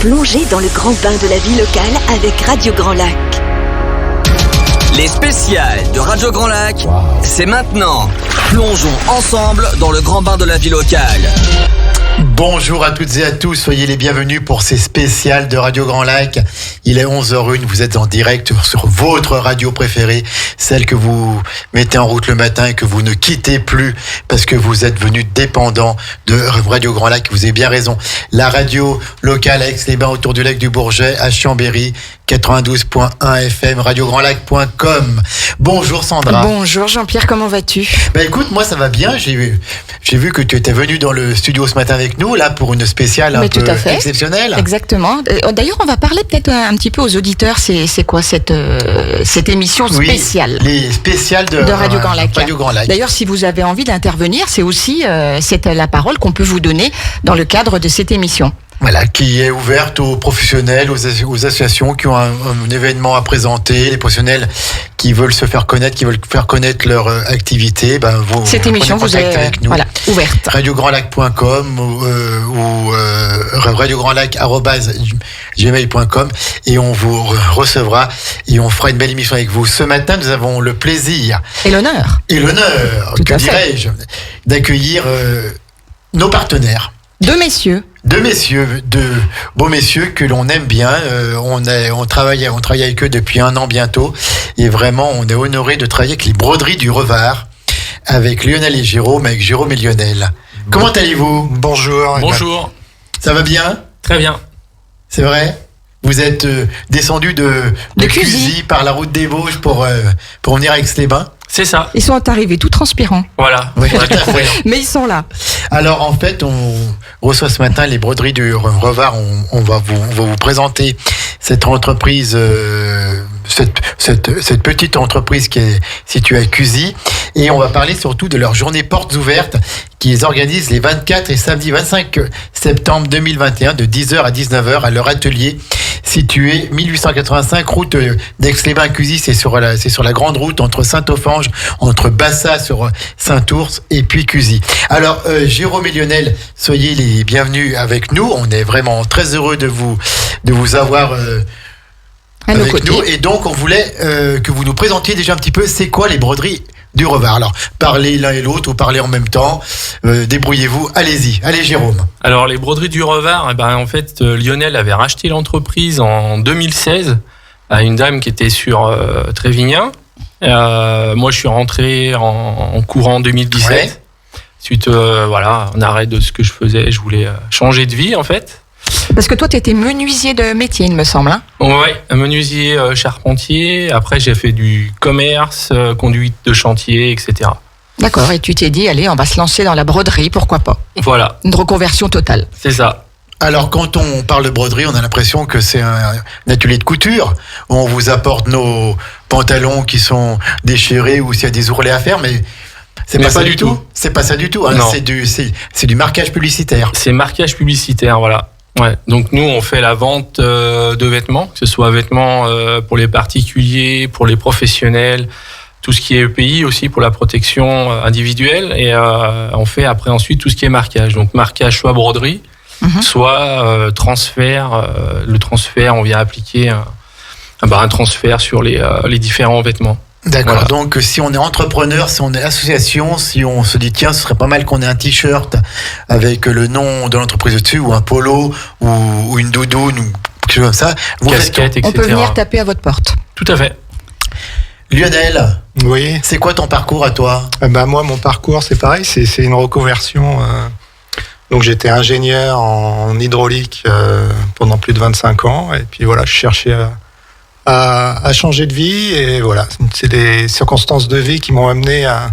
Plongez dans le grand bain de la vie locale avec Radio Grand Lac. Les spéciales de Radio Grand Lac, c'est maintenant. Plongeons ensemble dans le grand bain de la vie locale. Bonjour à toutes et à tous, soyez les bienvenus pour ces spéciales de Radio Grand Lac. Il est 11h01, vous êtes en direct sur votre radio préférée, celle que vous mettez en route le matin et que vous ne quittez plus parce que vous êtes venu dépendant de Radio Grand Lac. Vous avez bien raison. La radio locale à Aix-les-Bains, autour du lac du Bourget, à Chambéry, 92.1 FM, radiograndlac.com. Bonjour Sandra. Bonjour Jean-Pierre, comment vas-tu ? Écoute, moi ça va bien, j'ai vu que tu étais venu dans le studio ce matin avec nous, là, pour une spéciale un peu exceptionnelle. Exactement. D'ailleurs, on va parler peut-être un petit peu aux auditeurs, c'est quoi cette émission spéciale ? Les spéciales de Radio Grand Lac. Radio Grand Lac. D'ailleurs, si vous avez envie d'intervenir, c'est aussi c'est la parole qu'on peut vous donner dans le cadre de cette émission. Voilà, qui est ouverte aux professionnels, aux associations qui ont un événement à présenter, les professionnels qui veulent se faire connaître, qui veulent faire connaître leur activité. Cette émission vous est avec nous. Voilà, ouverte. radiograndlac.com ou radiograndlac@gmail.com et on vous recevra et on fera une belle émission avec vous. Ce matin, nous avons le plaisir et l'honneur, que dirais-je, d'accueillir nos partenaires. Deux beaux messieurs que l'on aime bien. On travaille avec eux depuis 1 an bientôt. Et vraiment, on est honoré de travailler avec les broderies du Revard, avec Lionel et Jérôme, avec Jérôme et Lionel. Comment allez-vous ? Bonjour. Bonjour. Ça va bien ? Très bien. C'est vrai ? Vous êtes descendu de Cuzy par la route des Vosges pour venir à Aix-les-Bains ? C'est ça. Ils sont arrivés tout transpirants. Voilà. Oui, tout à fait. Mais ils sont là. Alors en fait, on reçoit ce matin les broderies du Revard. On va vous présenter cette entreprise, cette petite entreprise qui est située à Cuzy, et on va parler surtout de leur journée portes ouvertes qu'ils organisent les 24 et samedi 25 septembre 2021 de 10h à 19h à leur atelier situé 1885 route d'Aix-les-Bains-Cuzy. C'est sur la grande route entre Saint-Offenge, entre Bassa sur Saint-Ours et puis Cuzy. Alors Jérôme et Lionel, soyez les bienvenus avec nous. On est vraiment très heureux de vous avoir avec nous. Et donc on voulait que vous nous présentiez déjà un petit peu c'est quoi les broderies du Revard. Alors, parlez l'un et l'autre ou parlez en même temps. Débrouillez-vous. Allez-y. Allez, Jérôme. Alors, les broderies du Revard, en fait, Lionel avait racheté l'entreprise en 2016 à une dame qui était sur Trévignan. Moi, je suis rentré en courant en 2017. Ouais. Suite, un arrêt de ce que je faisais. Je voulais changer de vie, en fait. Parce que toi, tu étais menuisier de métier, il me semble. Hein ? Oui, menuisier charpentier. Après, j'ai fait du commerce, conduite de chantier, etc. D'accord, et tu t'es dit, allez, on va se lancer dans la broderie, pourquoi pas ? Voilà. Une reconversion totale. C'est ça. Alors, quand on parle de broderie, on a l'impression que c'est un atelier de couture, où on vous apporte nos pantalons qui sont déchirés ou s'il y a des ourlets à faire, mais... C'est pas ça du tout. C'est pas ça du tout. Hein. C'est du marquage publicitaire. C'est marquage publicitaire, voilà. Ouais. Donc nous, on fait la vente de vêtements, que ce soit vêtements pour les particuliers, pour les professionnels, tout ce qui est EPI aussi pour la protection individuelle. Et on fait après ensuite tout ce qui est marquage. Donc marquage soit broderie, soit transfert. Le transfert, on vient appliquer un transfert sur les différents vêtements. D'accord, voilà. Donc si on est entrepreneur, si on est association, si on se dit tiens, ce serait pas mal qu'on ait un t-shirt avec le nom de l'entreprise dessus, ou un polo, ou une doudoune, ou quelque chose comme ça, casquette, etc. On peut venir taper à votre porte. Tout à fait. Lionel, oui. C'est quoi ton parcours à toi ? Moi, mon parcours, c'est pareil, c'est une reconversion. Donc j'étais ingénieur en hydraulique pendant plus de 25 ans, et puis voilà, je cherchais à changer de vie, et voilà, c'est des circonstances de vie qui m'ont amené à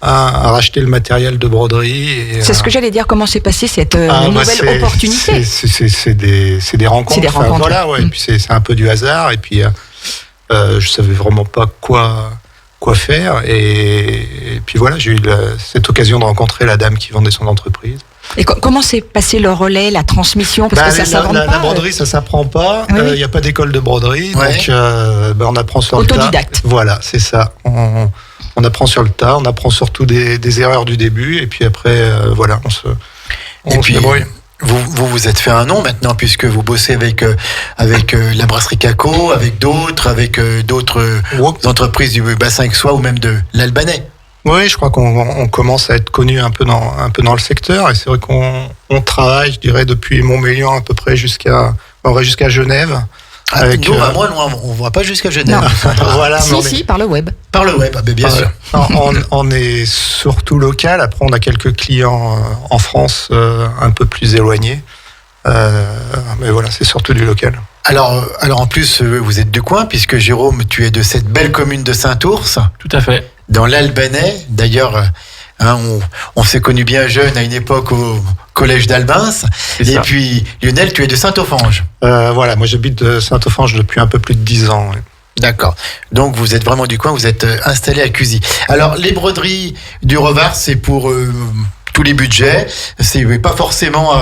racheter le matériel de broderie. C'est ce que j'allais dire, comment s'est passée cette nouvelle opportunité ? C'est des rencontres. C'est des rencontres. Voilà, ouais. Et puis c'est un peu du hasard, et puis je savais vraiment pas quoi faire, et puis voilà, j'ai eu cette occasion de rencontrer la dame qui vendait son entreprise. Et comment s'est passé le relais, la transmission ? Parce que ça s'invente pas. La broderie, ça s'apprend pas. Il n'y a pas d'école de broderie, donc on apprend sur le tas. Autodidacte. Voilà, c'est ça. On apprend sur le tas, on apprend surtout des erreurs du début, et puis après, on se débrouille. Vous êtes fait un nom maintenant puisque vous bossez avec la brasserie Caco, avec d'autres entreprises du bassin aixois ou même de l'Albanais. Oui, je crois qu'on commence à être connu un peu dans le secteur, et c'est vrai qu'on travaille, je dirais, depuis Montmélian à peu près on va jusqu'à Genève. Nous, on va moins loin, on ne va pas jusqu'à Genève. Voilà, si, par le web. Par le web, bien sûr. On est surtout local. Après, on a quelques clients en France un peu plus éloignés. Mais voilà, c'est surtout du local. Alors en plus, vous êtes du coin, puisque Jérôme, tu es de cette belle commune de Saint-Ours. Tout à fait. Dans l'Albanais. D'ailleurs, on s'est connus bien jeunes à une époque au collège d'Albins. Et puis, Lionel, tu es de Saint-Offenge. Voilà, moi j'habite de Saint-Offenge depuis un peu plus de 10 ans. Ouais. D'accord. Donc vous êtes vraiment du coin, vous êtes installé à Cuzy. Alors les broderies du Revard, c'est pour tous les budgets. C'est pas forcément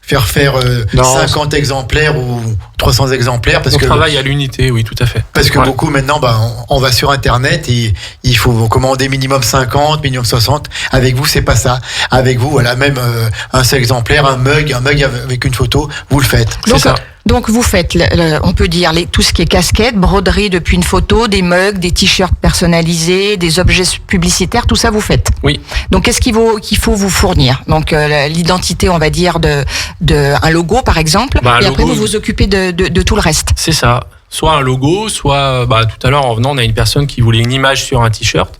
faire 50 exemplaires ou 300 exemplaires. Parce que travaille à l'unité, oui, tout à fait. Parce que beaucoup maintenant, on va sur Internet et il faut commander minimum 50, minimum 60. Avec vous, c'est pas ça. Avec vous, voilà, même un seul exemplaire, un mug avec une photo, vous le faites. C'est ça. Donc vous faites, on peut dire, tout ce qui est casquette, broderie depuis une photo, des mugs, des t-shirts personnalisés, des objets publicitaires, tout ça vous faites. Oui. Donc qu'est-ce qu'il faut vous fournir? Donc l'identité, on va dire, de un logo par exemple, et logo, après vous vous occupez de tout le reste. C'est ça. Soit un logo, soit tout à l'heure en venant, on a une personne qui voulait une image sur un t-shirt.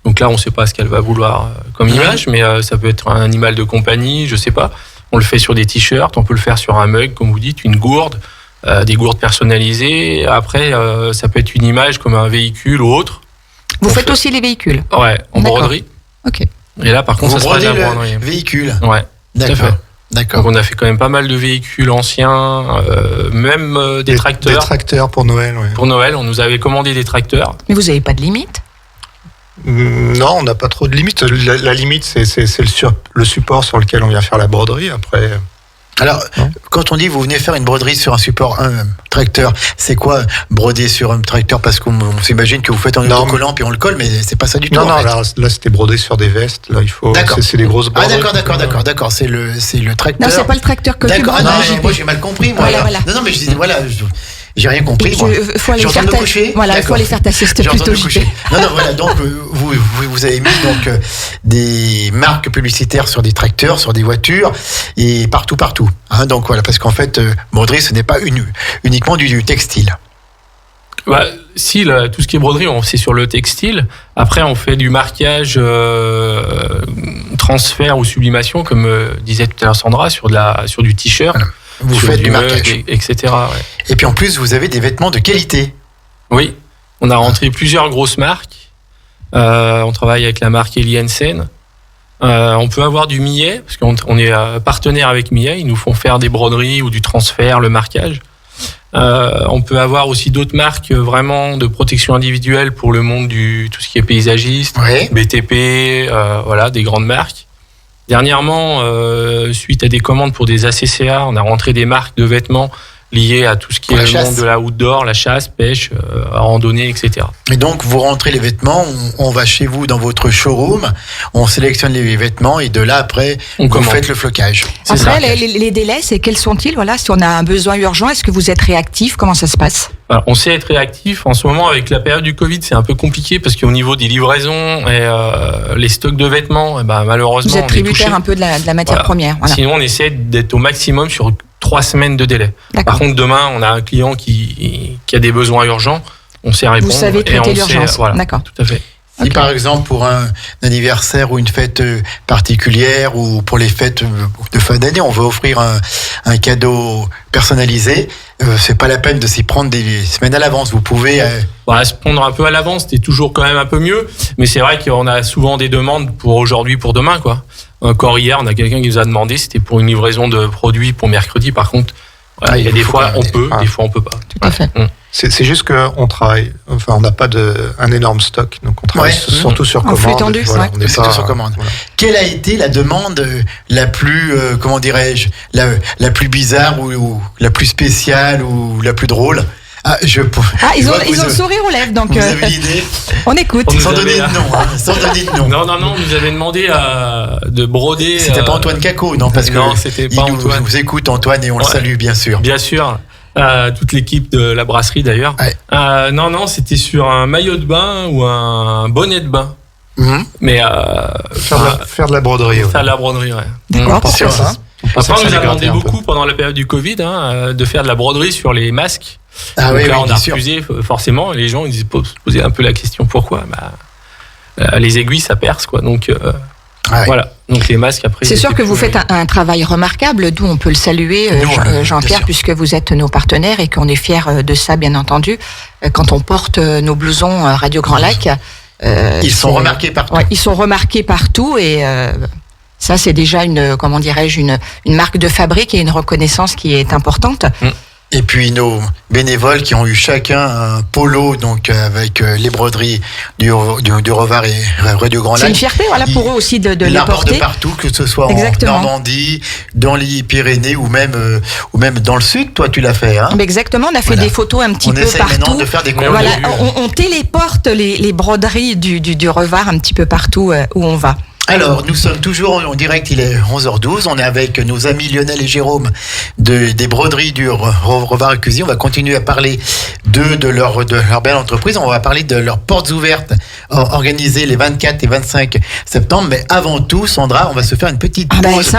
Donc là, on ne sait pas ce qu'elle va vouloir comme image, mais ça peut être un animal de compagnie, je sais pas. On le fait sur des t-shirts, on peut le faire sur un mug, comme vous dites, une gourde, des gourdes personnalisées. Après, ça peut être une image comme un véhicule ou autre. Vous faites aussi les véhicules? Ouais, en broderie. Ok. Et là, par contre, vous ça sera de la brodez broderie. le véhicule. Ouais, d'accord. tout à fait. D'accord. Donc on a fait quand même pas mal de véhicules anciens, même des tracteurs. Des tracteurs pour Noël, oui. Pour Noël, on nous avait commandé des tracteurs. Mais vous n'avez pas de limite? Non, on n'a pas trop de limite. La limite, c'est le support sur lequel on vient faire la broderie. Après. Alors, quand on dit vous venez faire une broderie sur un support, un tracteur, c'est quoi broder sur un tracteur? Parce qu'on s'imagine que vous faites en autocollant puis on le colle, mais c'est pas ça du tout. Non, là c'était brodé sur des vestes. Là, il faut. C'est des grosses broderies. Ah, d'accord. C'est le tracteur. Non, c'est pas le tracteur que tu D'accord. brodes. Moi, j'ai mal compris. Moi. Voilà. Non, mais je disais, voilà. J'ai rien compris. Il faut aller faire me coucher. Voilà, il faut aller faire ta sieste plutôt. Non, voilà. Donc, vous avez mis des marques publicitaires sur des tracteurs, sur des voitures et partout. Hein, donc voilà, parce qu'en fait, broderie, ce n'est pas uniquement du textile. Si, tout ce qui est broderie, c'est sur le textile. Après, on fait du marquage, transfert ou sublimation, comme disait tout à l'heure Sandra, sur du t-shirt. Voilà. Vous faites du marquage, etc. Ouais. Et puis en plus, vous avez des vêtements de qualité. Oui, on a rentré plusieurs grosses marques. On travaille avec la marque Eli Hansen. On peut avoir du Millet, parce qu'on est partenaire avec Millet. Ils nous font faire des broderies ou du transfert, le marquage. On peut avoir aussi d'autres marques vraiment de protection individuelle pour le monde tout ce qui est paysagiste, BTP, voilà, des grandes marques. Dernièrement, suite à des commandes pour des ACCA, on a rentré des marques de vêtements liées à tout ce qui est le monde de la outdoor, la chasse, pêche, randonnée, etc. Et donc, vous rentrez les vêtements, on va chez vous dans votre showroom, on sélectionne les vêtements et de là, après, vous faites le flocage. Après, les délais, quels sont-ils? Voilà, si on a un besoin urgent, est-ce que vous êtes réactif? Comment ça se passe? Alors, on sait être réactif. En ce moment, avec la période du Covid, c'est un peu compliqué parce qu'au niveau des livraisons et les stocks de vêtements, malheureusement, vous êtes tributaire un peu de la matière première. Voilà. Sinon, on essaie d'être au maximum sur 3 semaines de délai. Par contre, demain, on a un client qui a des besoins urgents, on sait répondre. Vous savez traiter l'urgence. Voilà, d'accord. Tout à fait. Si par exemple pour un anniversaire ou une fête particulière ou pour les fêtes de fin d'année, on veut offrir un cadeau personnalisé, c'est pas la peine de s'y prendre des semaines à l'avance. Vous pouvez se prendre un peu à l'avance, c'est toujours quand même un peu mieux. Mais c'est vrai qu'on a souvent des demandes pour aujourd'hui, pour demain, quoi. Encore hier, on a quelqu'un qui nous a demandé, c'était pour une livraison de produits pour mercredi. Par contre, il y a des fois on peut, des fois on peut pas. Tout à fait. C'est juste qu'on travaille, enfin on n'a pas un énorme stock, donc on travaille surtout sur commande. Flux tendu, voilà, on est surtout sur commande. Voilà. Quelle a été la demande la plus, comment dirais-je, la plus bizarre ou la plus spéciale ou la plus drôle ils ont le sourire aux lèvres, donc vous avez l'idée. on écoute. Sans donner de nom, sans donner de nom. Non, on nous avait demandé de broder. C'était pas Antoine Cacot, non, parce que non, c'était pas Antoine. Nous écoute Antoine et on le salue bien sûr. Bien sûr. Toute l'équipe de la brasserie d'ailleurs. Ouais. Non, c'était sur un maillot de bain ou un bonnet de bain. Mais faire de la broderie. Faire de la broderie, ouais. D'accord, Sur ça. Après, on nous a demandé beaucoup pendant la période du Covid de faire de la broderie sur les masques. Ah donc oui, là, on a bien sûr. refusé forcément. Les gens ils se posaient un peu la question pourquoi. Les aiguilles ça perce quoi. Donc voilà. Donc les masques après. C'est sûr que vous faites un travail remarquable, d'où on peut le saluer, Jean-Pierre, puisque vous êtes nos partenaires et qu'on est fiers de ça, bien entendu. Quand on porte nos blousons Radio Grand Lac, ils sont remarqués partout. Ouais, ils sont remarqués partout et ça, c'est déjà une marque de fabrique et une reconnaissance qui est importante. Et puis nos bénévoles qui ont eu chacun un polo donc avec les broderies du Revard et Radio Grand Lac. C'est une fierté, voilà, pour eux aussi de les porter. De partout, que ce soit Exactement. en Normandie, dans les Pyrénées ou même dans le sud. Toi, tu l'as fait, hein? Mais exactement, on a fait des photos un petit peu essaie partout. maintenant de faire des concours. Voilà, on téléporte les broderies du Revard un petit peu partout où on va. Alors, nous sommes toujours en direct, il est 11h12. On est avec nos amis Lionel et Jérôme des broderies du Revard et Cuisine. On va continuer à parler de leur belle entreprise. On va parler de leurs portes ouvertes organisées les 24 et 25 septembre. Mais avant tout, Sandra, on va se faire une petite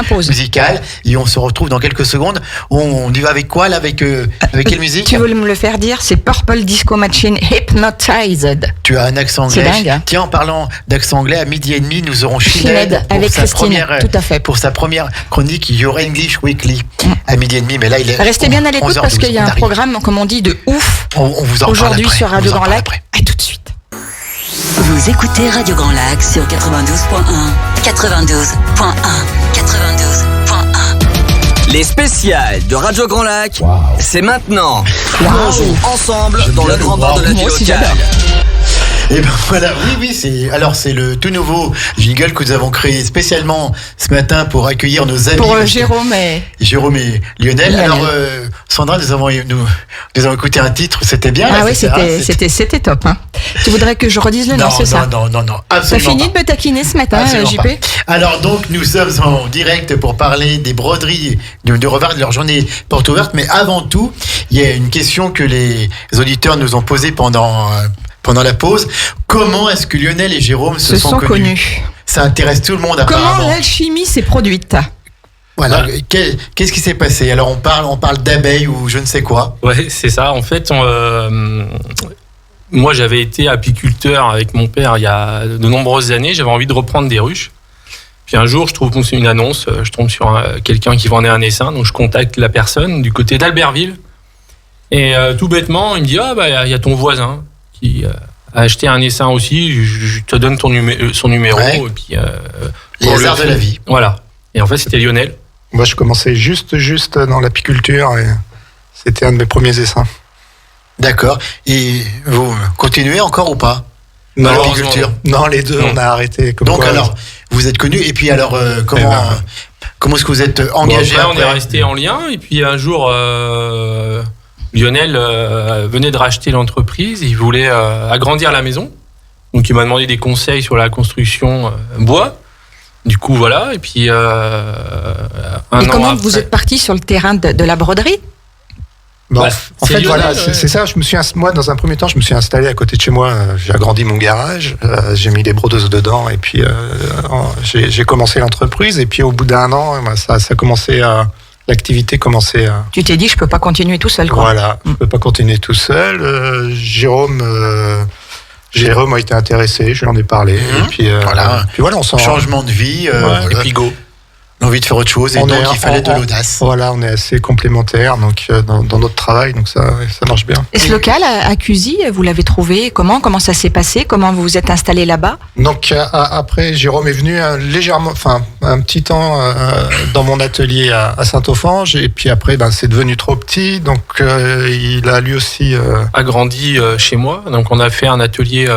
pause musicale et on se retrouve dans quelques secondes. On y va avec quoi là, avec quelle musique? Tu veux me le faire dire? C'est Purple Disco Machine Hypnotized. Tu as un accent anglais. C'est dingue, hein? Tiens, en parlant d'accent anglais, à 12h30, nous aurons Sinead avec Christine, tout à fait. Pour sa première chronique Your English Weekly à 12h30, mais là il est. Restez bien à l'écoute parce qu'il y a un programme, comme on dit, de ouf. On vous en aujourd'hui parle après. sur Radio Grand Lac. À tout de suite. Vous écoutez Radio Grand Lac sur 92.1, 92.1, 92.1. Les spéciales de Radio Grand Lac, c'est maintenant. Plongeons ensemble dans le grand bain de la vie locale. Et ben voilà, oui, c'est le tout nouveau jingle que nous avons créé spécialement ce matin pour accueillir nos amis. Pour Jérôme et Lionel. Alors, Sandra, nous avons écouté un titre, c'était bien. Ah oui, c'était top. Hein. Tu voudrais que je redise le nom, c'est ça? Non, absolument. T'as fini de me taquiner ce matin, JP? Alors donc, nous sommes en direct pour parler des broderies de Revard, de leur journée porte ouverte. Mais avant tout, il y a une question que les auditeurs nous ont posée pendant la pause. Comment est-ce que Lionel et Jérôme se sont connus? Ça intéresse tout le monde apparemment. Comment l'alchimie s'est produite? Voilà. Qu'est-ce qui s'est passé? Alors on parle d'abeilles ou je ne sais quoi. Ouais, c'est ça. En fait, moi j'avais été apiculteur avec mon père il y a de nombreuses années. J'avais envie de reprendre des ruches. Puis un jour, je trouve une annonce. Je tombe sur quelqu'un qui vendait un essaim. Donc je contacte la personne du côté d'Albertville. Et tout bêtement, il me dit y a ton voisin qui a acheté un essaim aussi, je te donne son numéro. Ouais. Et puis, les hasards de la vie. Voilà. Et en fait, c'était Lionel. Moi, je commençais juste dans l'apiculture et c'était un de mes premiers essaims. D'accord. Et vous continuez encore ou pas? Dans l'apiculture? Non, les deux, on a arrêté. Donc alors, vous êtes connus et puis alors, comment est-ce que vous êtes engagé? Après, on est resté en lien et puis un jour... Lionel venait de racheter l'entreprise, il voulait agrandir la maison. Donc il m'a demandé des conseils sur la construction bois. Du coup voilà, et puis et comment vous êtes parti sur le terrain de la broderie? Bon, en fait, Lionel, voilà, c'est ça. Moi, dans un premier temps, je me suis installé à côté de chez moi. J'ai agrandi mon garage, j'ai mis des brodeuses dedans, et puis j'ai commencé l'entreprise. Et puis au bout d'un an, ça a commencé à... L'activité commençait à... Tu t'es dit, je peux pas continuer tout seul, quoi. Voilà, je peux pas continuer tout seul. Jérôme a été intéressé, je lui en ai parlé. Et puis voilà, on s'en... Changement de vie. Et puis go. L'envie de faire autre chose, et donc il fallait de l'audace. Voilà, on est assez complémentaires donc, dans notre travail, donc ça marche bien. Et ce local à Cuzy, vous l'avez trouvé comment ça s'est passé? Comment vous vous êtes installé là-bas? Donc après, Jérôme est venu un petit temps dans mon atelier à Saint-Ophange, et puis après, c'est devenu trop petit, donc il a lui aussi... agrandi chez moi, donc on a fait un atelier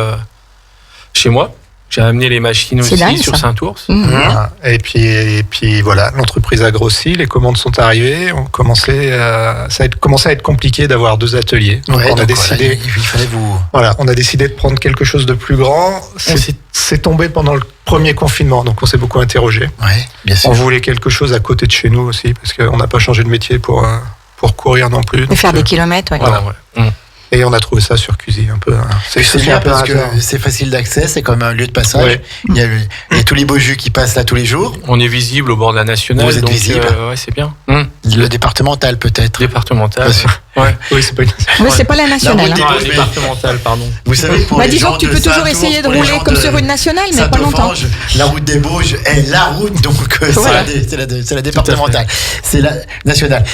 chez moi. J'ai amené les machines C'est aussi dingue, sur ça. Saint-Ours. Voilà. Et puis voilà, l'entreprise a grossi, les commandes sont arrivées, ça a commencé à être compliqué d'avoir 2 ateliers. Donc Ouais, on a donc décidé, voilà, il fallait vous. voilà, on a décidé de prendre quelque chose de plus grand. C'est tombé pendant le premier confinement, donc on s'est beaucoup interrogé. Ouais, bien sûr. On voulait quelque chose à côté de chez nous aussi, parce qu'on n'a pas changé de métier pour courir non plus. Et Donc, faire des kilomètres, ouais. Voilà, ouais. et on a trouvé ça sur Cuisine un peu. C'est bien parce que c'est facile d'accès, c'est comme un lieu de passage. Ouais. Il y a tous les beaux jus qui passent là tous les jours. On est visible au bord de la nationale. Vous êtes donc, visible. ouais, c'est bien. Le départemental peut-être. Départemental. Parce que- Ouais. Oui, c'est pas une... Mais c'est pas la nationale. La route hein. des- Ah, départemental, pardon. Vous savez, pour Bah, les disons gens que tu de peux toujours Saint-Ours, essayer de pour les rouler gens comme de sur une nationale, mais pas longtemps. Saint-Ophange, la route des Bauges est la route, donc Voilà. c'est la départementale. C'est la nationale.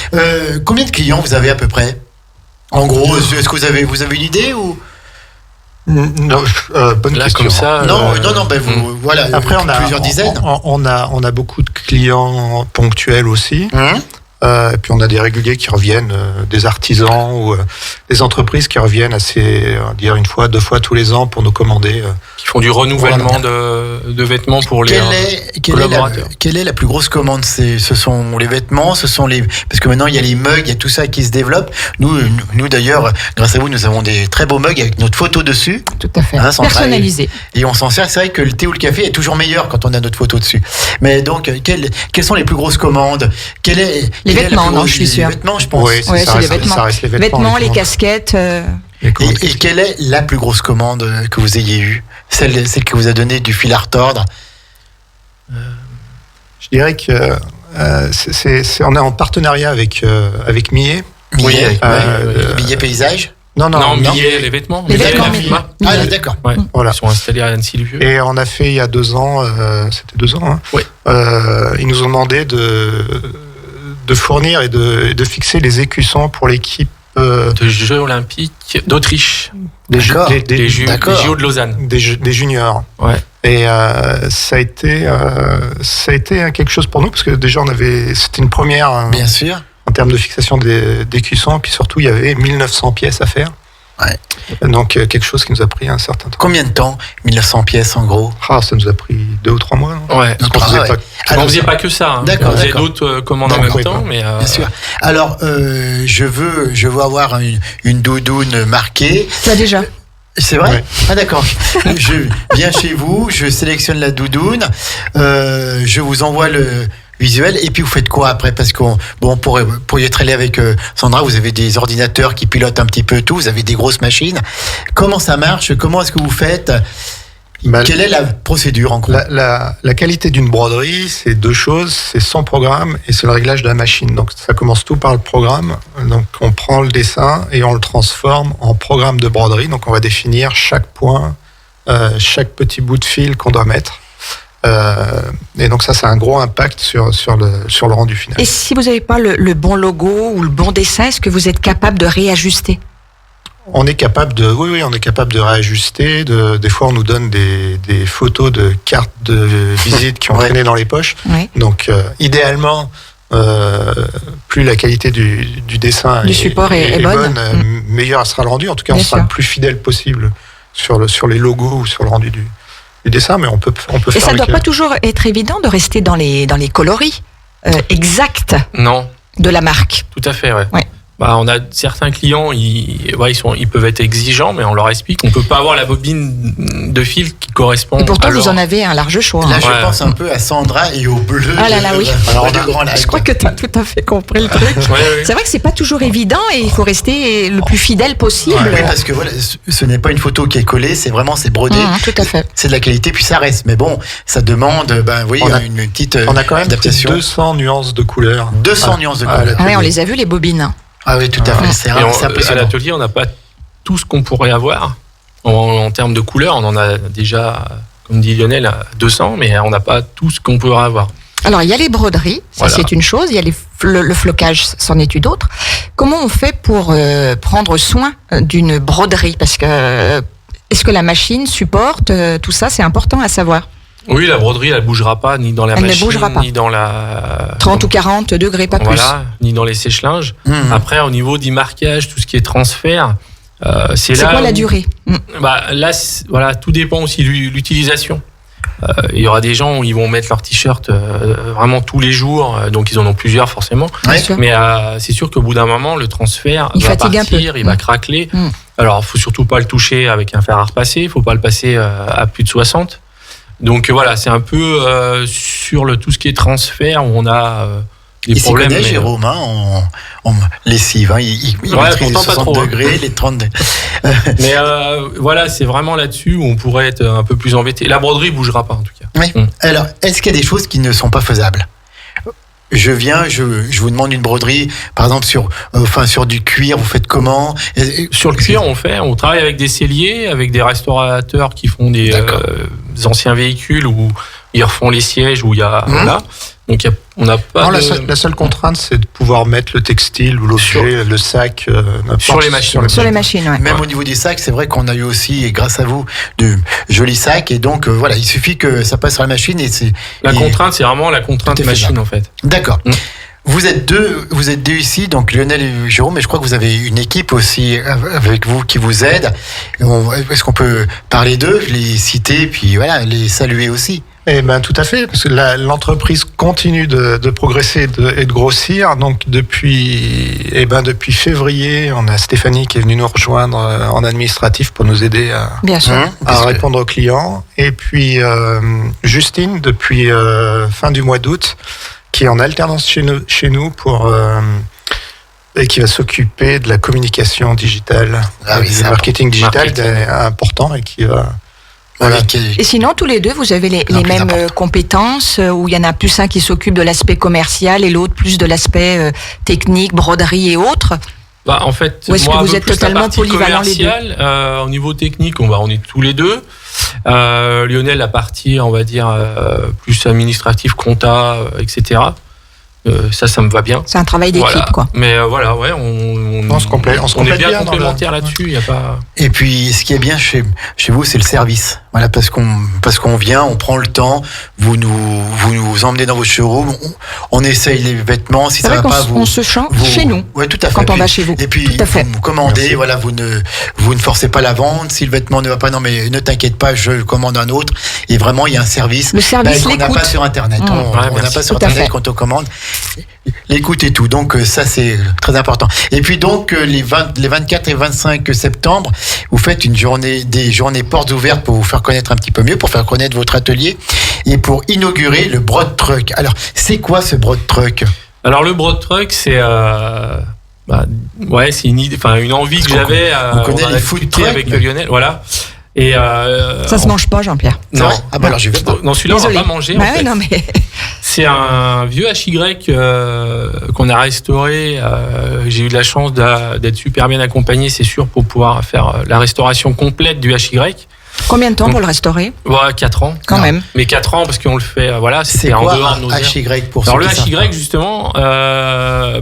Combien de clients vous avez à peu près? En gros, est-ce que vous avez une idée ou Non, bonne Là, question. comme ça. non, ben vous voilà. Après, on a plusieurs dizaines. On a beaucoup de clients ponctuels aussi. Hein Et puis on a des réguliers qui reviennent, des artisans ou des entreprises qui reviennent assez, on va dire 1 fois, 2 fois tous les ans pour nous commander. Qui font du renouvellement de vêtements pour les collaborateurs. Quelle est la plus grosse commande? Ce sont les vêtements, parce que maintenant il y a les mugs, il y a tout ça qui se développe. Nous d'ailleurs, grâce à vous, nous avons des très beaux mugs avec notre photo dessus. Tout à fait. Hein, Sandra, Personnalisé. Et on s'en sert. C'est vrai que le thé ou le café est toujours meilleur quand on a notre photo dessus. Mais donc, quelles sont les plus grosses commandes? Les vêtements, non, je suis sûr. Les vêtements, je pense. Oui, Ouais, c'est ça les reste, vêtements. ça reste les Vêtements, les commandes. casquettes. Les commandes. Et quelle est la plus grosse commande que vous ayez eue? Celle qui vous a donné du fil à retordre? Je dirais que on est en partenariat avec Millet. Oui, avec euh, billets paysage. Non, Millet, les vêtements. Les Millet, vêtements, la Millet. firma. Ah, d'accord. Ouais. Voilà. Ils sont installés à Annecy-le-Vieux. Et on a fait il y a 2 ans, c'était 2 ans, hein, Oui. ils nous ont demandé de fournir et de fixer les écussons pour l'équipe De Jeux Olympiques d'Autriche. D'accord. Les JO de Lausanne. des juniors. Ouais. Et ça a été quelque chose pour nous parce que déjà c'était une première Bien sûr. en termes de fixation d'écussons, puis surtout il y avait 1900 pièces à faire. Ouais. Donc quelque chose qui nous a pris un certain temps. Combien de temps? 1900 pièces en gros. Ça nous a pris 2 ou 3 mois. Non Ouais. Parce qu'on faisait ouais. pas- On ne faisait pas que ça. Hein. D'accord, On faisait d'accord. d'autres commandes en Donc, même oui, temps. Mais, Bien sûr. Alors, je veux avoir une doudoune marquée. Ça déjà. C'est vrai? Ouais. Ah d'accord. Je viens chez vous, je sélectionne la doudoune, je vous envoie le visuel et puis vous faites quoi après? Parce qu'on pourriez être allé avec Sandra, vous avez des ordinateurs qui pilotent un petit peu tout, vous avez des grosses machines. Comment ça marche? Comment est-ce que vous faites? Bah, Quelle est la procédure en gros? La qualité d'une broderie, c'est 2 choses, c'est son programme et c'est le réglage de la machine. Donc ça commence tout par le programme. Donc on prend le dessin et on le transforme en programme de broderie. Donc on va définir chaque point, chaque petit bout de fil qu'on doit mettre. Et donc ça a un gros impact sur le rendu final. Et si vous n'avez pas le bon logo ou le bon dessin, est-ce que vous êtes capable de réajuster? On est capable on est capable de réajuster. Des fois, on nous donne des photos de cartes de visite qui ont Ouais. traîné dans les poches. Oui. Donc, idéalement, plus la qualité du dessin Du support est bonne. meilleur sera le rendu. En tout cas, Bien on sera sûr. le plus fidèle possible sur les logos ou sur le rendu du dessin, mais on peut Et faire ça ne doit avec pas toujours être évident de rester dans les coloris exacts non, de la marque. tout à fait. Ouais. Ouais. Bah, on a certains clients, ils peuvent être exigeants, mais on leur explique qu'on ne peut pas avoir la bobine de fil qui correspond Et pourtant, à leur... vous en avez un large choix. Là, hein. je Ouais. pense un peu à Sandra et au bleu. Ah là là, oui. Alors, de Grand Lac. Je crois que tu as tout à fait compris le truc. Ouais, ouais. C'est vrai que c'est pas toujours évident et il faut rester le plus fidèle possible. Oui, parce que voilà, ce n'est pas une photo qui est collée, c'est brodé. Tout à fait. C'est de la qualité, puis ça reste. Mais bon, ça demande, vous voyez, On a- une petite on a quand même adaptation. 200 nuances de couleurs. 200 nuances de couleurs. Ah ouais, on les a vus, les bobines. Ah oui, tout à fait. C'est Et à impressionnant. l'atelier, on n'a pas tout ce qu'on pourrait avoir. En termes de couleurs, on en a déjà, comme dit Lionel, 200, mais on n'a pas tout ce qu'on pourrait avoir. Alors, il y a les broderies, ça Voilà. c'est une chose. Il y a le flocage, c'en est une autre. Comment on fait pour prendre soin d'une broderie? Parce que est-ce que la machine supporte tout ça? C'est important à savoir. Oui, la broderie, elle ne bougera pas ni dans la Elle ne machine, bougera pas. ni dans la... 30 ou 40 degrés, pas plus. Voilà, ni dans les sèche-linges. Mmh. Après, au niveau d'immarquage, tout ce qui est transfert, c'est C'est là quoi la où- durée? Là, voilà, tout dépend aussi de l'utilisation. il y aura des gens où ils vont mettre leur t-shirt vraiment tous les jours, donc ils en ont plusieurs forcément. Ouais. Mais c'est sûr qu'au bout d'un moment, le transfert Il va fatigue un peu. partir, il va craqueler. Mm. Alors, il faut surtout pas le toucher avec un fer à repasser, il faut pas le passer à plus de 60. Donc voilà, c'est un peu sur tout ce qui est transfert où on a des Il s'y problèmes. connaît, Jérôme, en lessive. Il maîtrise les pourtant pas 60 trop, hein. degrés, les 30 Mais voilà, c'est vraiment là-dessus où on pourrait être un peu plus embêté. La broderie bougera pas en tout cas. Oui. Alors, est-ce qu'il y a des choses qui ne sont pas faisables ? Je viens, je vous demande une broderie, par exemple sur du cuir, vous faites comment ? Sur le cuir, on travaille avec des selliers, avec des restaurateurs qui font des anciens véhicules où ils refont les sièges, où il y a voilà. Donc on n'a pas. Non, la seule contrainte, c'est de pouvoir mettre le textile ou l'objet, le sac sur les machines. Sur les machines, ouais. Même au niveau des sacs, c'est vrai qu'on a eu aussi, et grâce à vous, de jolis sacs. Et donc, voilà, il suffit que ça passe sur la machine et c'est. La contrainte, c'est vraiment la contrainte Tout est machine, faisable. en fait. D'accord. Vous êtes deux ici, donc Lionel et Jérôme, mais je crois que vous avez une équipe aussi avec vous qui vous aide. Est-ce qu'on peut parler d'eux, les citer, puis voilà, les saluer aussi ? Eh ben tout à fait, parce que l'entreprise continue de progresser et de grossir. Donc depuis février, on a Stéphanie qui est venue nous rejoindre en administratif pour nous aider Bien sûr. à répondre aux clients. Et puis Justine depuis fin du mois d'août, qui est en alternance chez nous pour et qui va s'occuper de la communication digitale, du marketing digital important et qui va. Voilà. Et sinon, tous les deux, vous avez les mêmes compétences, où il y en a plus un qui s'occupe de l'aspect commercial et l'autre plus de l'aspect technique, broderie et autres. En fait, ou est-ce moi, que vous êtes totalement polyvalents les deux ? Au niveau technique, on est tous les deux. Lionel, la partie, on va dire, plus administrative, compta, etc. Ça me va bien. C'est un travail d'équipe, voilà. quoi. Mais voilà, ouais, on se complète bien bien complémentaires là-dessus. Y a pas... Et puis, ce qui est bien chez vous, c'est le service. Voilà, parce qu'on vient, on prend le temps, vous nous emmenez dans vos showrooms, on essaye les vêtements, si c'est ça vrai va pas, on se change chez nous. Ouais, tout à fait. Quand on va chez vous. Et puis, tout à fait. vous commandez, voilà, vous ne forcez pas la vente. Si le vêtement ne va pas, non, mais ne t'inquiète pas, je commande un autre. Et vraiment, il y a un service. Le service, qu'on n'a pas sur Internet. On n'a pas sur Internet quand on commande. L'écoute et tout. Donc, ça, c'est très important. Et puis, donc, les 24 et 25 septembre, vous faites des journées portes ouvertes pour vous faire connaître un petit peu mieux, pour faire connaître votre atelier et pour inaugurer le Broad Truck. Alors, c'est quoi ce Broad Truck ? Alors, le Broad Truck, c'est c'est une envie que j'avais. On connaît les food trucks avec Lionel, voilà. Et ça se mange pas, Jean-Pierre. Non. Ah bah alors j'y vais pas. Non, celui-là on va pas manger. Bah en fait. non, mais... C'est un vieux HY qu'on a restauré. J'ai eu de la chance d'être super bien accompagné, c'est sûr, pour pouvoir faire la restauration complète du HY. Combien de temps pour le restaurer ? 4 ans. Quand même. Mais 4 ans parce qu'on le fait, c'était c'est en quoi dehors de nos un heures. HY pour Alors ceux le qui savent HY pas. justement,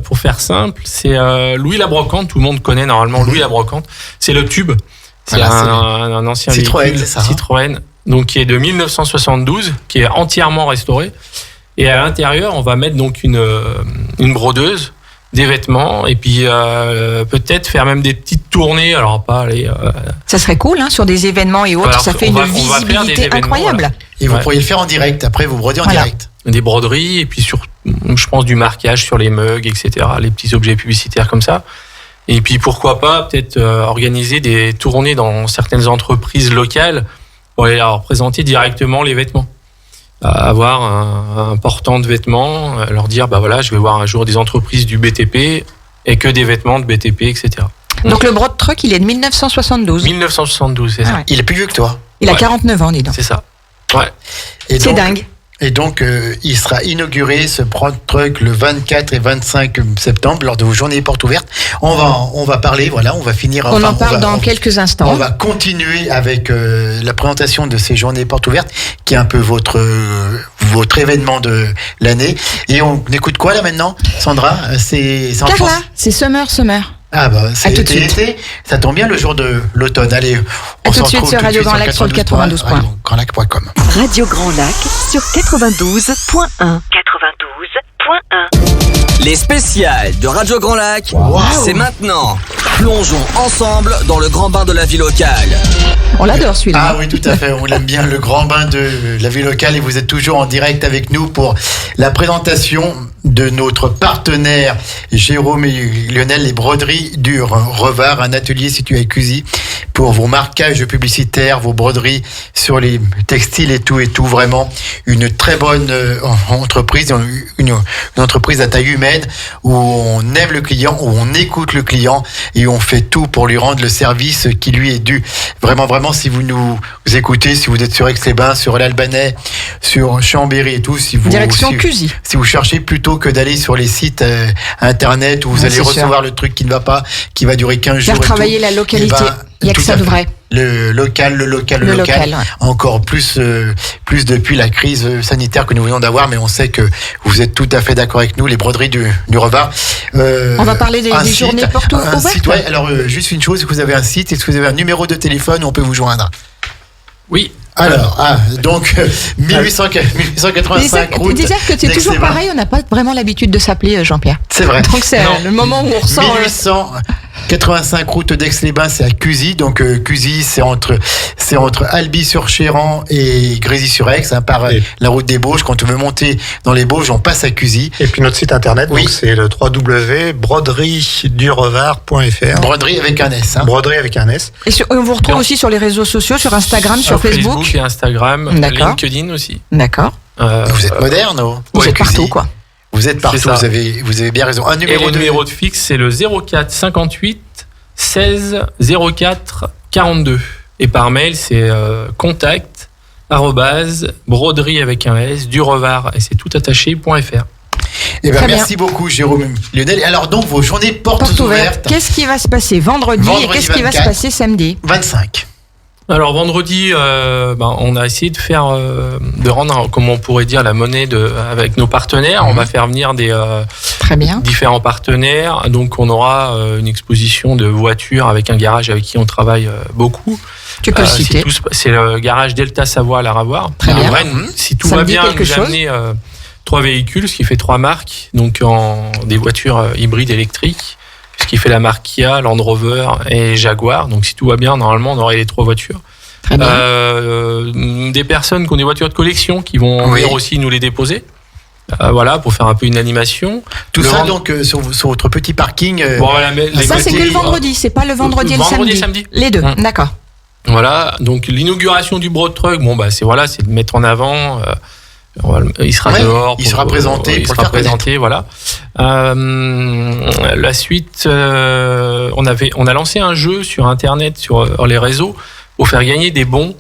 pour faire simple, c'est Louis Labrocante, tout le monde connaît normalement Louis Labrocante. C'est le tube. C'est Voilà, un ancien Citroën, véhicule, c'est ça, Citroën, donc qui est de 1972, qui est entièrement restauré. Et à l'intérieur, on va mettre donc une brodeuse, des vêtements, et puis peut-être faire même des petites tournées. Alors pas aller. Ça serait cool, sur des événements et autres. Alors, ça fait on une va faire des visibilité événements, incroyable. voilà. Et vous Ouais. pourriez le faire en direct. Après, vous brodez en Voilà. direct. Des broderies, et puis je pense du marquage sur les mugs, etc. Les petits objets publicitaires comme ça. Et puis pourquoi pas peut-être organiser des tournées dans certaines entreprises locales pour aller leur présenter directement les vêtements. Avoir un portant de vêtements, leur dire je vais voir un jour des entreprises du BTP et que des vêtements de BTP, etc. Donc le Broad Truck, il est de 1972. 1972, c'est ça. Ah ouais. Il est plus vieux que toi. Il a Ouais. 49 ans, dis donc. C'est ça. Ouais. Et C'est donc, dingue. Et donc, il sera inauguré, ce Broad Truck, le 24 et 25 septembre, lors de vos journées portes ouvertes. On va parler, on va finir. On en parle dans quelques instants. On va continuer avec la présentation de ces journées portes ouvertes, qui est un peu votre événement de l'année. Et on écoute quoi là maintenant, Sandra ? C'est en Carla, France. c'est Summer. Ah bah, c'est À tout de suite. été. Ça tombe bien le jour de l'automne. Allez, on À se tout de suite retrouve sur Radio Grand Lac sur le 92 points. Grandlac.com. Radio Grand Lac sur 92.1. 92.1. Les spéciales de Radio Grand Lac, c'est maintenant. Plongeons ensemble dans le grand bain de la vie locale. On l'adore celui-là. Ah oui, tout à fait. On l'aime bien, le grand bain de la vie locale. Et vous êtes toujours en direct avec nous pour la présentation de notre partenaire Jérôme et Lionel, les broderies du Revard, un atelier situé à Cuzy pour vos marquages publicitaires, vos broderies sur les textiles et tout. Vraiment une très bonne entreprise, une entreprise à taille humaine où on aime le client, où on écoute le client et on fait tout pour lui rendre le service qui lui est dû. Vraiment, si vous nous écoutez, si vous êtes sur Aix-les-Bains, sur l'Albanais, sur Chambéry et tout, direction Cuzy. Si vous cherchez plutôt que d'aller sur les sites internet où vous allez recevoir le truc qui ne va pas, qui va durer 15 jours. Faire travailler la localité. Il n'y a que ça de vrai. Le local. Ouais. Encore plus depuis la crise sanitaire que nous venons d'avoir, mais on sait que vous êtes tout à fait d'accord avec nous, les broderies du Revard. On va parler des journées portes ouvertes. Ouais, alors juste une chose, est-ce que vous avez un site, est-ce que vous avez un numéro de téléphone où on peut vous joindre? Oui. Alors, donc 1885 route. Tu disais que c'est toujours pareil, on n'a pas vraiment l'habitude de s'appeler Jean-Pierre. C'est vrai. Donc c'est le moment où on ressent 1885 route d'Aix-les-Bains, c'est à Cuzy. Donc Cuzy, c'est entre Albi-sur-Chéran et Grésy-sur-Aix, par la route des Bauges. Quand on veut monter dans les Bauges, on passe à Cuzy. Et puis notre site internet, donc c'est le www.broderie-du-revard.fr. Broderie avec un S. Broderie avec un S. Et on vous retrouve aussi sur les réseaux sociaux, sur Instagram, sur Facebook et Instagram, LinkedIn aussi. D'accord. Vous êtes moderne, vous êtes partout, quoi. Vous êtes partout, vous avez bien raison. Et le numéro de fixe, c'est le 04 58 16 04 42. Et par mail, c'est contact @broderie avec un S du Revard et c'est tout attaché.fr. Eh ben, merci beaucoup, Jérôme Lionel. Alors, donc, vos journées portes ouvertes. Qu'est-ce qui va se passer vendredi et qu'est-ce qui va se passer samedi 25. Alors vendredi, on a essayé de rendre, comme on pourrait dire, la monnaie avec nos partenaires. On va faire venir très bien. Différents partenaires. Donc on aura une exposition de voitures avec un garage avec qui on travaille beaucoup. Tu peux le citer. C'est le garage Delta Savoie à la Ravoir. Très bien. Si tout va bien, nous amener 3 véhicules, ce qui fait 3 marques, donc des voitures hybrides électriques. Ce qui fait la marque Kia, Land Rover et Jaguar. Donc si tout va bien, normalement, on aurait les 3 voitures. Très bien. Des personnes qui ont des voitures de collection qui vont venir aussi nous les déposer. Pour faire un peu une animation. Tout ça donc sur votre petit parking. Ça c'est que le vendredi, c'est pas le vendredi et le samedi. Les deux, d'accord. Voilà, donc l'inauguration du Broad Truck, c'est de mettre en avant. Il sera dehors. Il sera présenté. Voilà. La suite, on a lancé un jeu sur Internet, sur les réseaux, pour faire gagner des bons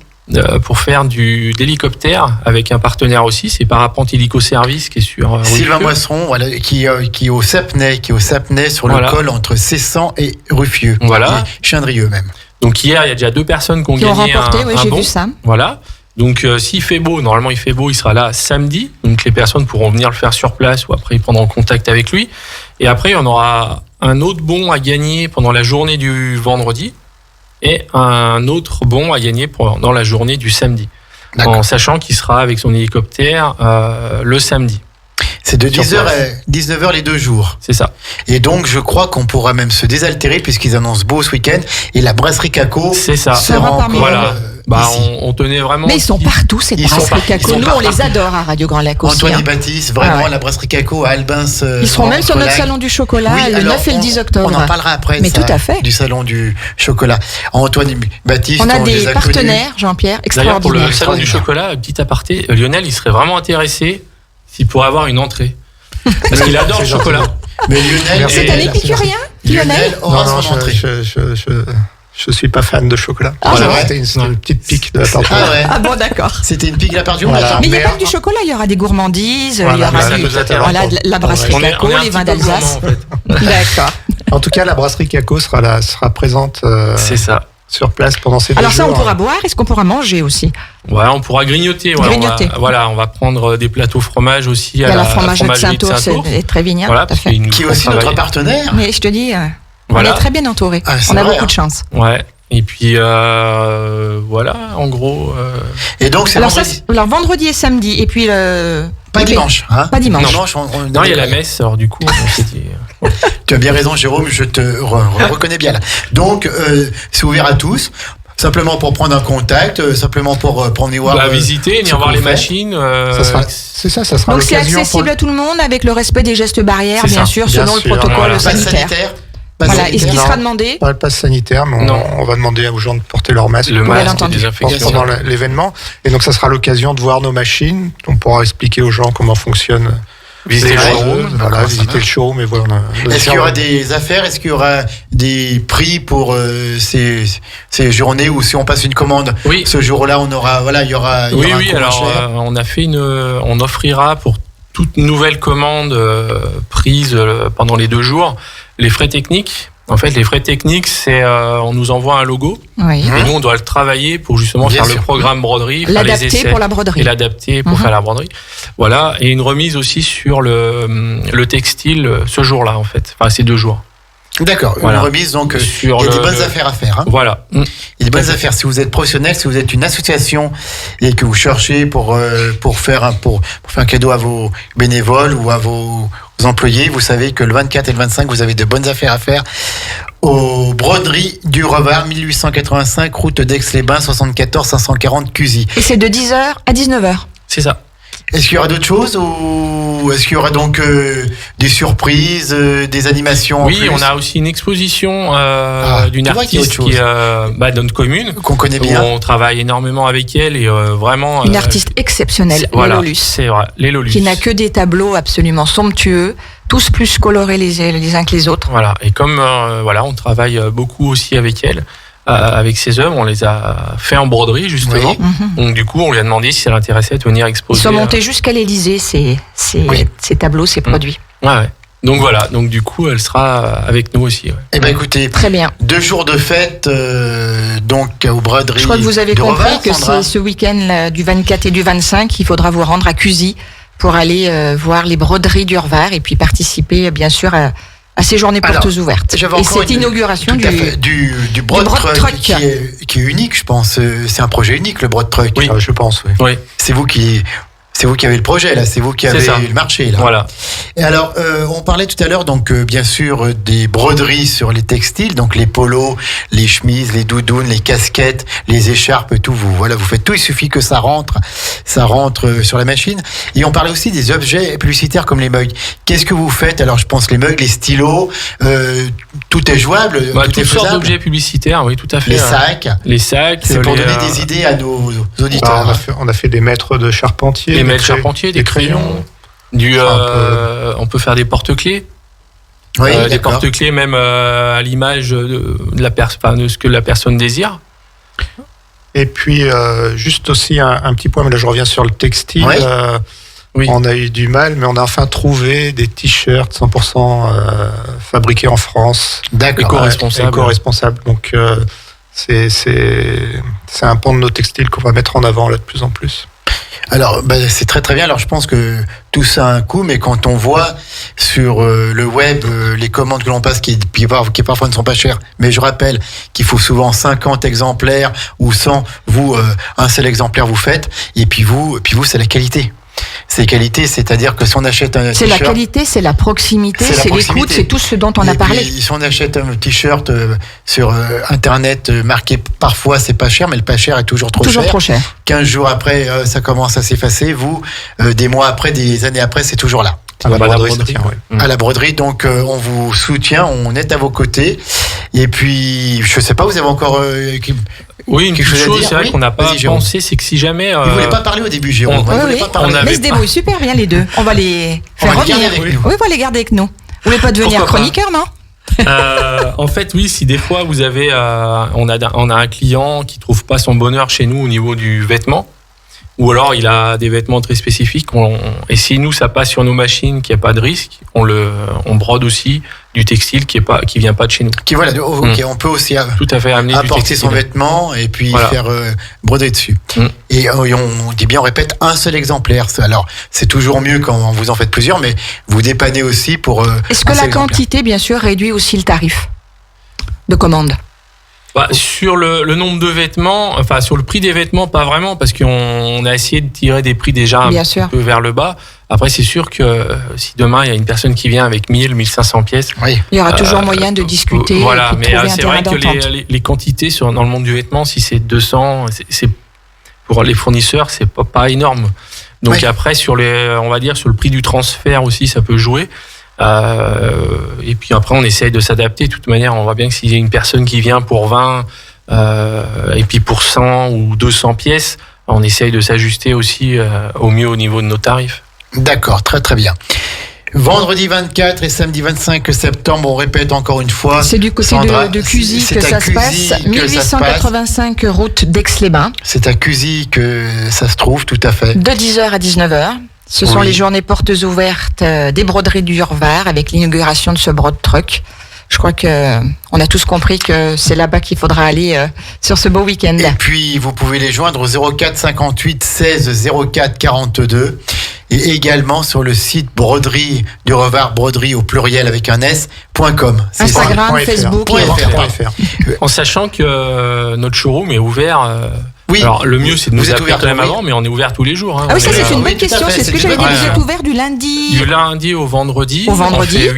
pour faire d'hélicoptère avec un partenaire aussi, c'est Parapente Hélico Service qui est sur Sylvain Moisseron, qui est au Sapnay, sur le col entre Cessan et Ruffieux. Voilà. Et Chindrieux même. Donc hier, il y a déjà 2 personnes qui ont gagné remporté, un j'ai bon. vu ça. Voilà. Donc s'il fait beau, normalement il fait beau, il sera là samedi. Donc les personnes pourront venir le faire sur place ou après ils prendront contact avec lui. Et après on aura un autre bon à gagner pendant la journée du vendredi et un autre bon à gagner pendant la journée du samedi. En sachant qu'il sera avec son hélicoptère le samedi. C'est de 10h à 19h les 2 jours. C'est ça. Et donc, je crois qu'on pourra même se désaltérer puisqu'ils annoncent beau ce week-end. Et la brasserie Caco sera parmi voilà. On tenait vraiment. Mais ils sont partout, ces brasseries Caco. Nous, on les adore à Radio Grand Lac aussi. Antoine et Baptiste, vraiment, la brasserie Caco à Albins. Ils seront même sur notre salon du chocolat le 9 et le 10 octobre. On en parlera après. Mais tout à fait. Du salon du chocolat. Antoine et Baptiste. On a des partenaires, Jean-Pierre, extraordinaires. D'ailleurs, pour le salon du chocolat, petit aparté, Lionel, il serait vraiment intéressé s'il pourrait avoir une entrée. Parce qu'il adore le chocolat. Mais Lionel, c'est un épicurien, Lionel. Non, son entrée. Je suis pas fan de chocolat. C'était une petite pique de la part du monde. Ah bon, d'accord. C'était une pique de la part du monde. Mais il n'y a pas que du chocolat, il y aura des gourmandises, il y aura la brasserie Caco, les vins d'Alsace. D'accord. En tout cas, la brasserie Caco sera présente. C'est ça. Sur place pendant ces 2 jours. Alors ça, on pourra boire. Est-ce qu'on pourra manger aussi? Ouais, on pourra grignoter. On va prendre des plateaux fromage aussi. Il y a la fromagerie de Saint-Ours, c'est très vignan. Voilà, qui est aussi notre partenaire. Mais je te dis, on est très bien entourés. On a beaucoup de chance. Ouais. Et puis voilà, en gros. Et donc c'est vendredi et samedi. Et puis Pas dimanche, hein? Pas dimanche. Non, il y a la messe, alors du coup, on s'est dit... Tu as bien raison, Jérôme, je te reconnais bien là. Donc, c'est ouvert à tous. Simplement pour prendre un contact, simplement pour venir voir. Visiter, venir voir les machines. Ça sera donc c'est l'occasion accessible à tout le monde avec le respect des gestes barrières, bien sûr, selon le protocole sanitaire. Voilà. Et ce qui sera demandé? Pas le pass sanitaire, mais on va demander aux gens de porter leur masque. Le masque, pendant l'événement. Et donc, ça sera l'occasion de voir nos machines. On pourra expliquer aux gens comment fonctionne. Visiter le showroom. Voilà, visiter le showroom et voir. Est-ce qu'il y aura des affaires? Est-ce qu'il y aura des prix pour ces journées où si on passe une commande, ce jour-là, on aura, il y aura. Oui. Alors, on a fait on offrira pour toute nouvelle commande prise pendant les 2 jours les frais techniques. En fait, les frais techniques, c'est on nous envoie un logo et nous, on doit le travailler pour justement faire le programme broderie, faire les essais pour la broderie. Et l'adapter pour faire la broderie. Voilà, et une remise aussi sur le textile ce jour-là, en fait. Enfin, ces 2 jours. D'accord, une remise, donc il y a des bonnes affaires à faire. Hein. Voilà. Il y a des bonnes affaires. Si vous êtes professionnel, si vous êtes une association et que vous cherchez pour faire un cadeau à vos bénévoles ou à vos employés, vous savez que le 24 et le 25, vous avez de bonnes affaires à faire aux broderies du Revard, 1885, route d'Aix-les-Bains, 74 540 Cusy. Et c'est de 10h à 19h. C'est ça. Est-ce qu'il y aura d'autres choses ou est-ce qu'il y aura donc des surprises, des animations? Oui, on a aussi une exposition d'une artiste qui est dans notre commune. Qu'on connaît bien. On travaille énormément avec elle et vraiment... Une artiste exceptionnelle, Lélolus. C'est vrai, Lélolus. Qui n'a que des tableaux absolument somptueux, tous plus colorés les uns que les autres. Voilà, et comme on travaille beaucoup aussi avec elle, avec ses œuvres, on les a fait en broderie justement. Donc du coup, on lui a demandé si ça l'intéressait de venir exposer. Ils sont montés jusqu'à l'Élysée, ces tableaux, ces produits. Ouais. Donc voilà, donc du coup, elle sera avec nous aussi. Ouais. Eh ben écoutez, très bien. 2 jours de fête, donc aux broderies. Je crois que vous avez compris que c'est ce week-end du 24 et du 25, il faudra vous rendre à Cusy pour aller voir les broderies du Revard et puis participer bien sûr à ces journées portes ouvertes. Et cette inauguration du Broad Truck qui est unique, je pense. C'est un projet unique, le Broad Truck. Oui, je pense. Oui. C'est vous qui avez le projet là, c'est vous qui avez le marché là. Voilà. Et alors, on parlait tout à l'heure donc bien sûr des broderies sur les textiles, donc les polos, les chemises, les doudounes, les casquettes, les écharpes, tout. Vous faites tout. Il suffit que ça rentre sur la machine. Et on parlait aussi des objets publicitaires comme les mugs. Qu'est-ce que vous faites? Alors, je pense les mugs, les stylos, tout est jouable. Toutes sortes d'objets publicitaires, oui, tout à fait. Les sacs. C'est pour donner des idées à nos auditeurs. On a fait des maîtres de charpentier. Des maîtres charpentiers, des crayons. On peut faire des porte-clés. Oui, des porte-clés même à l'image de ce que la personne désire. Et puis, juste aussi un petit point, mais là je reviens sur le textile. Oui. On a eu du mal, mais on a enfin trouvé des t-shirts 100% fabriqués en France. D'accord. Éco-responsables. Donc, c'est un pan de nos textiles qu'on va mettre en avant là de plus en plus. Alors, c'est très très bien. Alors, je pense que tout ça a un coût, mais quand on voit sur le web les commandes que l'on passe, qui parfois ne sont pas chères, mais je rappelle qu'il faut souvent 50 exemplaires ou 100. Vous, un seul exemplaire vous faites, et puis vous, c'est la qualité. C'est qualité, c'est-à-dire que si on achète un t-shirt... C'est la qualité, c'est la proximité, c'est l'écoute, c'est tout ce dont on a parlé. Puis, si on achète un t-shirt sur Internet marqué parfois c'est pas cher, mais le pas cher est toujours trop cher. 15 jours après, ça commence à s'effacer. Vous, des mois après, des années après, c'est toujours là. À la broderie. À la broderie, donc on vous soutient, on est à vos côtés. Et puis, je sais pas, vous avez encore... Oui, une petite chose, c'est vrai qu'on n'a pas pensé, c'est que si jamais... Vous ne voulez pas parler au début, Jérôme. Mais se débrouillent super bien les deux. On va les faire revenir. Oui, on va les garder avec nous. Vous voulez pas devenir chroniqueur, non? En fait, oui, si des fois vous avez... on a un client qui trouve pas son bonheur chez nous au niveau du vêtement, ou alors il a des vêtements très spécifiques, et si nous ça passe sur nos machines, qu'il n'y a pas de risque, on brode aussi du textile qui vient pas de chez nous. On peut aussi tout à fait apporter son vêtement et puis faire broder dessus. Et on dit bien, on répète, un seul exemplaire. Alors c'est toujours mieux quand vous en faites plusieurs, mais vous dépannez aussi pour. Est-ce que la quantité, bien sûr, réduit aussi le tarif de commande? Sur le nombre de vêtements, enfin sur le prix des vêtements, pas vraiment, parce qu'on a essayé de tirer des prix déjà un peu vers le bas. Après, c'est sûr que si demain il y a une personne qui vient avec 1000, 1500 pièces, il y aura toujours moyen de discuter. Voilà, mais c'est vrai que les quantités dans le monde du vêtement, si c'est 200, c'est pour les fournisseurs, c'est pas énorme. Donc après, on va dire sur le prix du transfert aussi, ça peut jouer. Et puis après, on essaye de s'adapter. De toute manière, on voit bien que s'il y a une personne qui vient pour 20 et puis pour 100 ou 200 pièces, on essaye de s'ajuster aussi au mieux au niveau de nos tarifs. D'accord, très très bien. Vendredi 24 et samedi 25 septembre, on répète encore une fois. C'est du côté de Cuzy que ça se passe. 1885 route d'Aix-les-Bains. C'est à Cuzy que ça se trouve, tout à fait. De 10h à 19h. Ce sont les journées portes ouvertes des broderies du Urvar avec l'inauguration de ce broad truck. Je crois qu'on a tous compris que c'est là-bas qu'il faudra aller sur ce beau week-end. Et puis, vous pouvez les joindre au 04 58 16 04 42 et également sur le site broderie du Urvar, broderie au pluriel avec un s.com. Instagram, Facebook, en sachant que notre showroom est ouvert. Alors, le mieux, c'est de nous appeler quand même avant, mais on est ouvert tous les jours. Ah oui, ça, c'est une bonne question. C'est ce que j'avais dit. Vous êtes ouvert du lundi. Du lundi au vendredi. On fait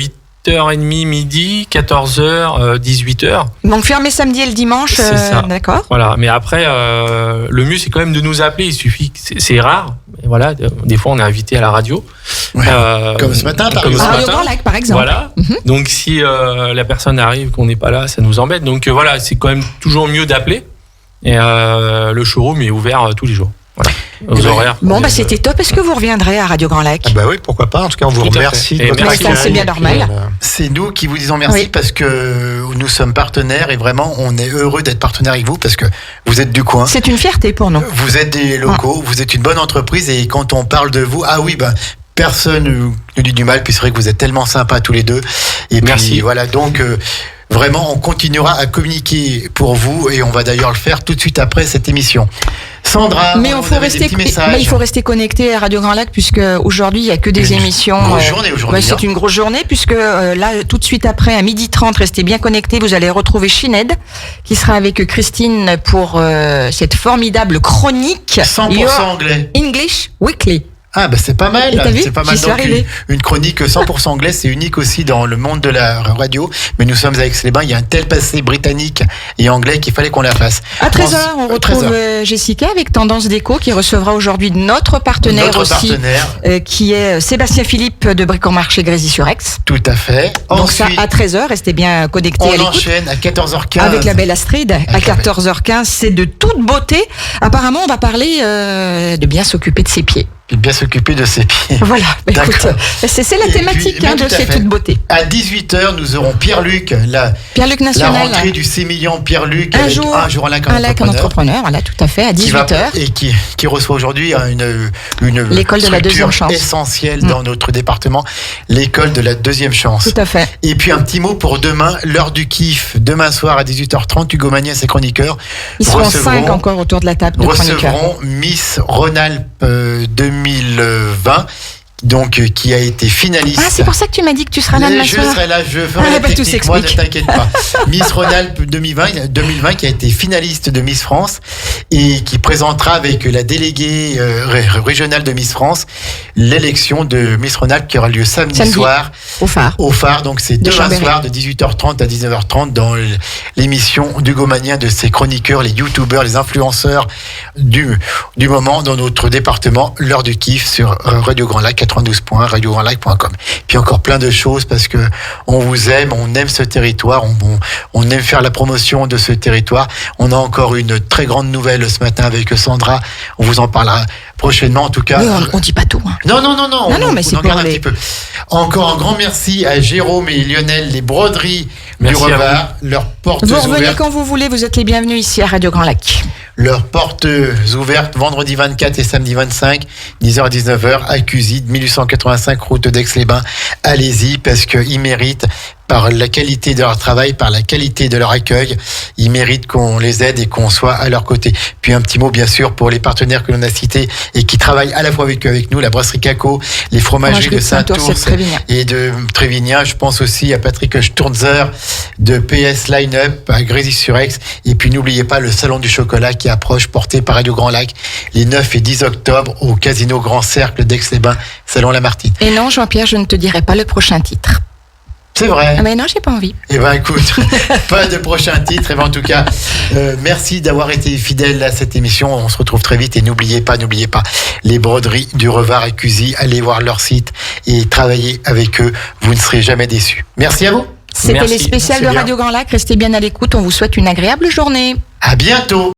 8h30 midi, 14h, 18h. Donc fermé samedi et le dimanche, c'est ça. D'accord. Voilà, mais après, le mieux c'est quand même de nous appeler. Il suffit, c'est rare. Et voilà, des fois on est invité à la radio. Comme ce matin, par exemple. Radio Grand Lac, par exemple. Voilà. Donc si la personne arrive, qu'on n'est pas là, ça nous embête. Donc voilà, c'est quand même toujours mieux d'appeler. Et le showroom est ouvert tous les jours. Voilà. Aux horaires. Bon, c'était top. Est-ce que vous reviendrez à Radio Grand Lac ? Oui, pourquoi pas. En tout cas, on vous remercie. C'est bien normal. C'est nous qui vous disons merci parce que nous sommes partenaires et vraiment, on est heureux d'être partenaires avec vous parce que vous êtes du coin. C'est une fierté pour nous. Vous êtes des locaux, vous êtes une bonne entreprise et quand on parle de vous, personne nous dit du mal, puis c'est vrai que vous êtes tellement sympas tous les deux. Et merci. Puis voilà, donc... Vraiment, on continuera à communiquer pour vous et on va d'ailleurs le faire tout de suite après cette émission. Sandra, mais il faut rester connecté à Radio Grand Lac puisque aujourd'hui il y a que des émissions. Grosse journée aujourd'hui. C'est une grosse journée puisque là tout de suite après à 12h30, restez bien connectés. Vous allez retrouver Shined qui sera avec Christine pour cette formidable chronique 100% anglais. English Weekly. Ah c'est pas mal, c'est pas mal. Donc une chronique 100% anglaise, c'est unique aussi dans le monde de la radio, mais nous sommes avec Aix-les-Bains, il y a un tel passé britannique et anglais qu'il fallait qu'on la fasse. À 13h, on retrouve Jessica avec Tendance Déco qui recevra aujourd'hui notre partenaire qui est Sébastien Philippe de Bricomarché Grésy-sur-Aix. Tout à fait. Donc ensuite, ça à 13h, restez bien connectés à l'écoute. On enchaîne à 14h15 avec la belle Astrid à 14h15, c'est de toute beauté. Apparemment, on va parler de bien s'occuper de ses pieds. Bien s'occuper de ses pieds. Voilà, écoute, c'est la thématique de cette toute beauté. À 18h, nous aurons Pierre-Luc National. La rentrée du Sémillant Pierre-Luc un jour en entrepreneur, voilà, tout à fait, à 18h. Et qui reçoit aujourd'hui une l'école de la deuxième chance essentielle dans notre département, l'école de la deuxième chance. Tout à fait. Et puis un petit mot pour demain, l'heure du kiff, demain soir à 18h30, Hugo Magnès et ses chroniqueurs. Ils seront 5 encore autour de la table de chroniqueurs. Recevront Miss Rhône-Alpes 2020. Donc, qui a été finaliste. Ah, c'est pour ça que tu m'as dit que tu seras là demain soir. Je serai là, je ferai la technique, moi, ne t'inquiète pas. Miss Rhône-Alpes 2020 qui a été finaliste de Miss France et qui présentera avec la déléguée régionale de Miss France l'élection de Miss Rhône-Alpes qui aura lieu samedi soir au phare. Donc, c'est demain soir de 18h30 à 19h30 dans l'émission d'Hugo Magnien de ses chroniqueurs, les youtubeurs, les influenceurs du moment dans notre département, l'heure du kiff sur Radio Grand Lac 92 points, radiograndlac.com. Puis encore plein de choses parce que on vous aime, on aime ce territoire, on aime faire la promotion de ce territoire. On a encore une très grande nouvelle ce matin avec Sandra. On vous en parlera prochainement en tout cas. On dit pas tout. Hein. Non, mais c'est pour un petit peu. Encore un grand merci à Jérôme et Lionel, les broderies du Urvar, leurs portes ouvertes. Vous revenez quand vous voulez, vous êtes les bienvenus ici à Radio Grand Lac. Leurs portes ouvertes vendredi 24 et samedi 25, 10h à 19h, à Cuzy, 1885 route d'Aix-les-Bains. Allez-y parce qu'ils méritent. par la qualité de leur travail, par la qualité de leur accueil. Ils méritent qu'on les aide et qu'on soit à leur côté. Puis un petit mot bien sûr pour les partenaires que l'on a cités et qui travaillent à la fois avec nous, la brasserie Caco, les fromageries de Saint-Ours et de Trévignat. Je pense aussi à Patrick Sturzer de PS Line-Up à Grésy-sur-Aix. Et puis n'oubliez pas le Salon du Chocolat qui approche, porté par Radio Grand Lac, les 9 et 10 octobre au Casino Grand Cercle d'Aix-les-Bains, Salon Lamartine. Et non, Jean-Pierre, je ne te dirai pas le prochain titre. C'est vrai. Ah mais non, j'ai pas envie. Eh ben écoute, pas de prochain titre. Et ben en tout cas, merci d'avoir été fidèle à cette émission. On se retrouve très vite et n'oubliez pas, les broderies du Revard et Cuzy. Allez voir leur site et travaillez avec eux. Vous ne serez jamais déçus. Merci à vous. C'était les spéciales de Radio Grand Lac. Restez bien à l'écoute. On vous souhaite une agréable journée. À bientôt.